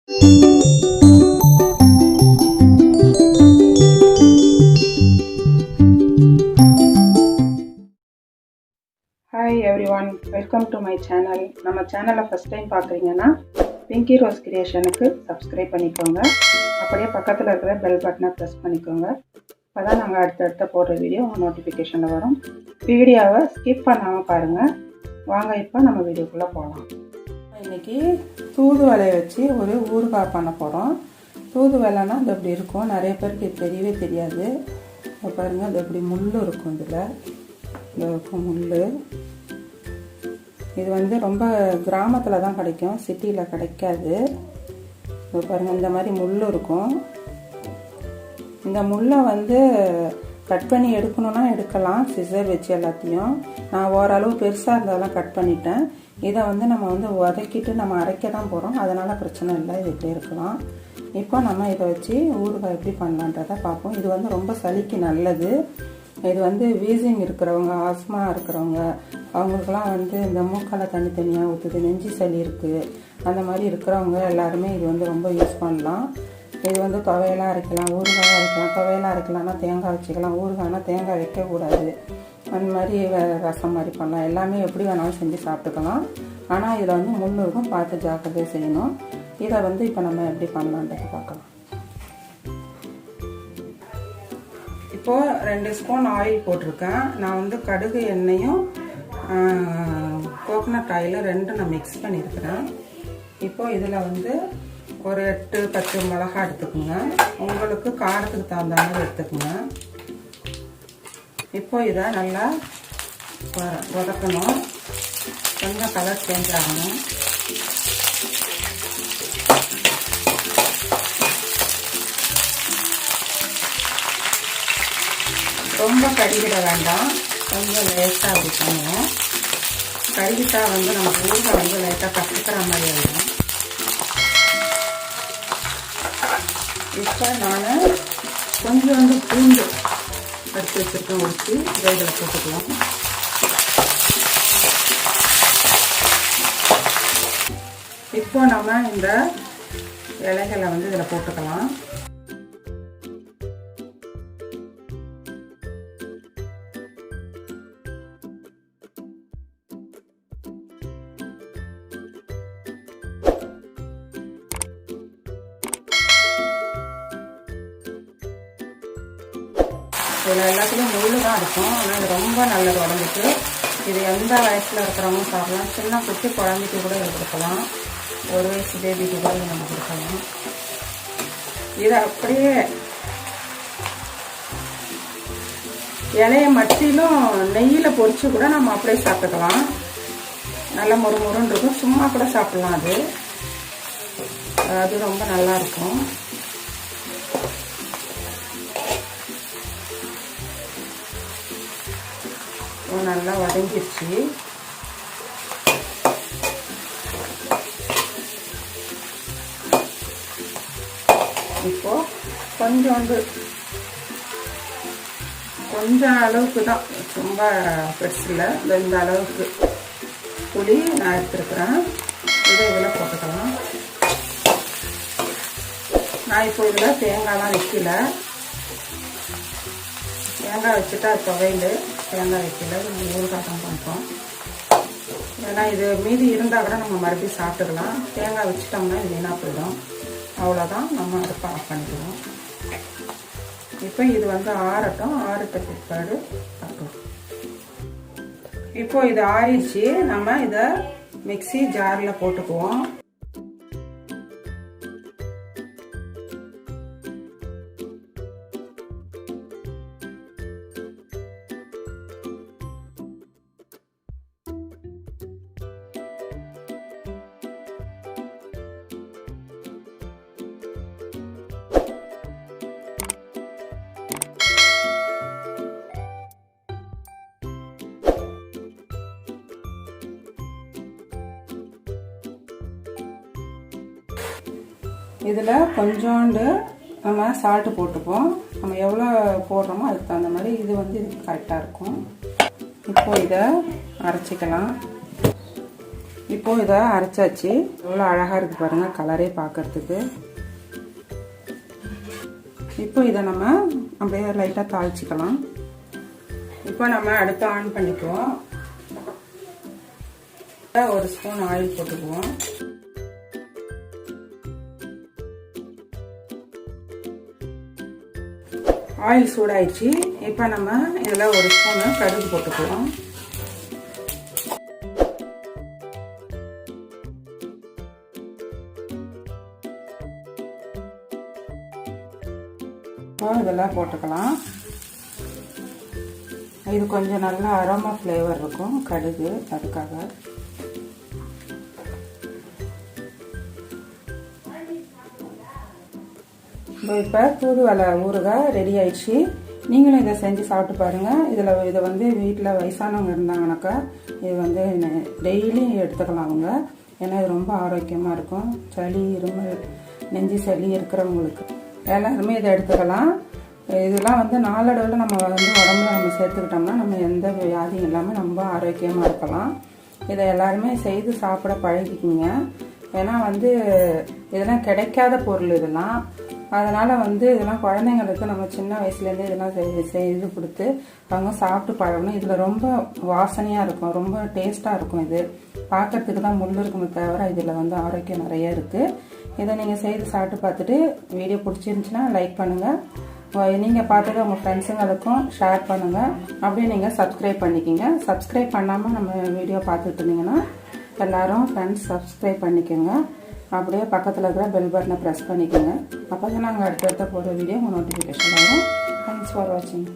Hi everyone, welcome to my channel. நம்ம சேனலை first time பார்க்குறீங்கன்னா பிங்கி ரோஸ் கிரியேஷனுக்கு சப்ஸ்கிரைப் பண்ணிக்கோங்க. அப்படியே பக்கத்தில் இருக்கிற பெல் பட்டனை ப்ரெஸ் பண்ணிக்கோங்க. அப்போ தான் நாங்கள் அடுத்தடுத்த போடுற வீடியோ உங்கள் நோட்டிஃபிகேஷனில் வரும். வீடியோவை ஸ்கிப் பண்ணாமல் பாருங்கள். வாங்க இப்போ நம்ம வீடியோக்குள்ளே போகலாம். இன்றைக்கி தூதுவளையை வச்சு ஒரு ஊறுகாய் பண்ண போகிறோம். தூதுவளைனா அது அப்படி இருக்கும், நிறைய பேருக்கு இது தெரியவே தெரியாது. பாருங்கள், அது அப்படி முள் இருக்கும், இதில் இருக்கும் முள். இது வந்து ரொம்ப கிராமத்தில் தான் கிடைக்கும், சிட்டியில் கிடைக்காது. இப்போ பாருங்கள், இந்த மாதிரி முள் இருக்கும். இந்த முள்ளை வந்து கட் பண்ணி எடுக்கணுன்னா எடுக்கலாம், சிசர் வச்சு எல்லாத்தையும். நான் ஓரளவு பெருசாக இருந்தாலும் கட் பண்ணிட்டேன். இதை வந்து நம்ம வந்து வதக்கிட்டு நம்ம அரைக்க தான் போகிறோம், அதனால் பிரச்சனை இல்லை, இது இப்படி இருக்கலாம். இப்போ நம்ம இதை வச்சு ஊறுகாய் எப்படி பண்ணலான்றதை பார்ப்போம். இது வந்து ரொம்ப சளிக்கு நல்லது. இது வந்து வீசிங் இருக்கிறவங்க, ஆஸ்மா இருக்கிறவங்க, அவங்களுக்கெல்லாம் வந்து இந்த மூக்கால் தனித்தனியாக ஊற்றுது, நெஞ்சு சளி இருக்குது, அந்த மாதிரி இருக்கிறவங்க எல்லாருமே இது வந்து ரொம்ப யூஸ் பண்ணலாம். இது வந்து துவையெல்லாம் அரைக்கலாம், ஊறுகாய் அரைக்கலாம். துவையெல்லாம் அரைக்கலாம்னா தேங்காய் வச்சுக்கலாம், ஊறுகாய்னா தேங்காய் வைக்கக்கூடாது. அந்த மாதிரி ரசம் மாதிரி பண்ணலாம், எல்லாமே எப்படி வேணாலும் செஞ்சு சாப்பிட்டுக்கலாம். ஆனால் இதில் வந்து முள் இருக்கும், பார்த்து ஜாக்கிரதையாக செய்யணும். இதை வந்து இப்போ நம்ம எப்படி பண்ணலான்றது பார்க்கலாம். இப்போது 2 ஸ்பூன் ஆயில் போட்டிருக்கேன். நான் வந்து கடுகு எண்ணெயும் கோகனட் ஆயிலும் ரெண்டும் நான் மிக்ஸ் பண்ணியிருக்கிறேன். இப்போது இதில் வந்து ஒரு 8 பச்சை மிளகாய் எடுத்துக்கோங்க, உங்களுக்கு காரத்துக்கு தகுந்த மாதிரி எடுத்துக்கோங்க. இப்போது இதை நல்லா வதக்கணும், கொஞ்சம் கலர் சேஞ்ச் ஆகணும். ரொம்ப கருகிட வேண்டாம், கொஞ்சம் லேட்டாக அப்படி பண்ணுவோம். கருகிட்டா வந்து நம்ம ஊறுகாய் வந்து லைட்டாக கற்றுக்கிற மாதிரி ஆகிடும். இப்போ நான் கொஞ்சம் வந்து பூண்டு எடுத்து வச்சுருக்கேன், ஊற்றி இதில் போட்டுக்கலாம். இப்போ நம்ம இந்த இலைகளை வந்து இதில் போட்டுக்கலாம். இதில் எல்லாத்துலேயும் முள்ளு தான் இருக்கும், ஆனால் இது ரொம்ப நல்லது உடம்புக்கு. இது எந்த வயசில் இருக்கிறவங்க சாப்பிடலாம், சின்ன குட்டி குழந்தைக்கு கூட இது கொடுக்கலாம், 1 வயசு பேபிக்கு கூட இது நம்ம கொடுக்கலாம். இதை அப்படியே இலையை மட்டிலும் நெய்யில் பொரிச்சு கூட நம்ம அப்படியே சாப்பிட்டுக்கலாம். நல்லா முறுமுறுன்னு இருக்கும், சும்மா கூட சாப்பிட்லாம். அது ரொம்ப நல்லாயிருக்கும். நல்லா வதங்கிடுச்சு. இப்போ கொஞ்சம் அளவுக்கு தான், ரொம்ப பெருசு இல்லை, இந்த அளவுக்கு புளி நான் எடுத்துருக்குறேன். இதை இதில் போட்டுக்கலாம். நான் இப்போ இதில் தேங்காய்லாம் வைக்கல, தேங்காய் வச்சுட்டா துவையல், தேங்காய் வைக்கல, நம்ம ஊறுகாய் தான் பண்ணுறோம். ஏன்னா இது மீதி இருந்தால் கூட நம்ம மறுபடியும் சாப்பிட்டுக்கலாம், தேங்காய் வச்சுட்டோம்னா இது வீணாக போயிடும். அவ்வளோதான், நம்ம அடுப்பை ஆஃப் பண்ணிடுவோம். இப்போ இது வந்து ஆறட்டும், ஆறிட்ட பிற்பாடு சாப்பிடுவோம். இப்போ இது ஆறிடுச்சு, நம்ம இதை மிக்ஸி ஜாரில் போட்டுக்குவோம். இதில் கொஞ்சோண்டு நம்ம சால்ட்டு போட்டுப்போம். நம்ம எவ்வளோ போடுறோமோ அதுக்கு தகுந்த மாதிரி இது வந்து இதுக்கு கரெக்டாக இருக்கும். இப்போ இதை அரைச்சிக்கலாம். இப்போ இதை அரைச்சாச்சு. எவ்வளோ அழகாக இருக்குது பாருங்கள், கலரே பார்க்கறதுக்கு. இப்போ இதை நம்ம அப்படியே லைட்டாக தாளிச்சிக்கலாம். இப்போ நம்ம அடுப்பை ஆன் பண்ணிக்குவோம். ஒரு ஸ்பூன் ஆயில் போட்டுக்குவோம். ஆயில் சூடாயிடுச்சு. இப்போ நம்ம இதில் ஒரு ஸ்பூனு கடுகு போட்டுக்குவோம். இதெல்லாம் போட்டுக்கலாம். இது கொஞ்சம் நல்லா அரோமா ஃப்ளேவர் இருக்கும் கடுகு, அதுக்காக. இப்போ தூதுவளை ஊறுகாய் ரெடி ஆயிடுச்சு. நீங்களும் இதை செஞ்சு சாப்பிட்டு பாருங்கள். இதை வந்து வீட்டில் வயசானவங்க இருந்தாங்கனாக்கா இது வந்து டெய்லி எடுத்துக்கலாம் அவங்க. ஏன்னா இது ரொம்ப ஆரோக்கியமாக இருக்கும். சளி, இருமல், நெஞ்சு சளி இருக்கிறவங்களுக்கு எல்லாருமே இதை எடுத்துக்கலாம். இதெல்லாம் வந்து நாளடைவில் நம்ம வந்து உடம்புல நம்ம சேர்த்துக்கிட்டோம்னா நம்ம எந்த வியாதியும் இல்லாமல் ரொம்ப ஆரோக்கியமாக இருக்கலாம். இதை எல்லாருமே செய்து சாப்பிட பழகிக்கிங்க. ஏன்னா வந்து இதெல்லாம் கிடைக்காத பொருள் இதெல்லாம். அதனால் வந்து இதெல்லாம் குழந்தைங்களுக்கு நம்ம சின்ன வயசுலேருந்தே இதெல்லாம் செய்து கொடுத்து அவங்க சாப்பிட்டு பழகணும். இதில் ரொம்ப வாசனையாக இருக்கும், ரொம்ப டேஸ்ட்டாக இருக்கும். இது பார்க்கறதுக்கு தான் முள் இருக்குமே தவிர இதில் வந்து ஆரோக்கியம் நிறைய இருக்குது. இதை நீங்கள் செய்து சாப்பிட்டு பார்த்துட்டு வீடியோ பிடிச்சிருந்துச்சுன்னா லைக் பண்ணுங்கள். நீங்கள் பார்த்துட்டு உங்கள் ஃப்ரெண்ட்ஸுங்களுக்கும் ஷேர் பண்ணுங்கள். அப்படியே நீங்கள் சப்ஸ்கிரைப் பண்ணிக்கிங்க. சப்ஸ்கிரைப் பண்ணாமல் நம்ம வீடியோ பார்த்துட்டு இருந்தீங்கன்னா எல்லோரும் ஃப்ரெண்ட்ஸ் சப்ஸ்கிரைப் பண்ணிக்கோங்க. அப்படியே பக்கத்தில் இருக்கிற பெல் பட்டனை ப்ரெஸ் பண்ணிக்கோங்க. அப்போ தான் நாங்கள் அடுத்தடுத்த போடுற வீடியோ உங்கள் நோட்டிஃபிகேஷன் வரும். தேங்க்ஸ் ஃபார் வாட்சிங்.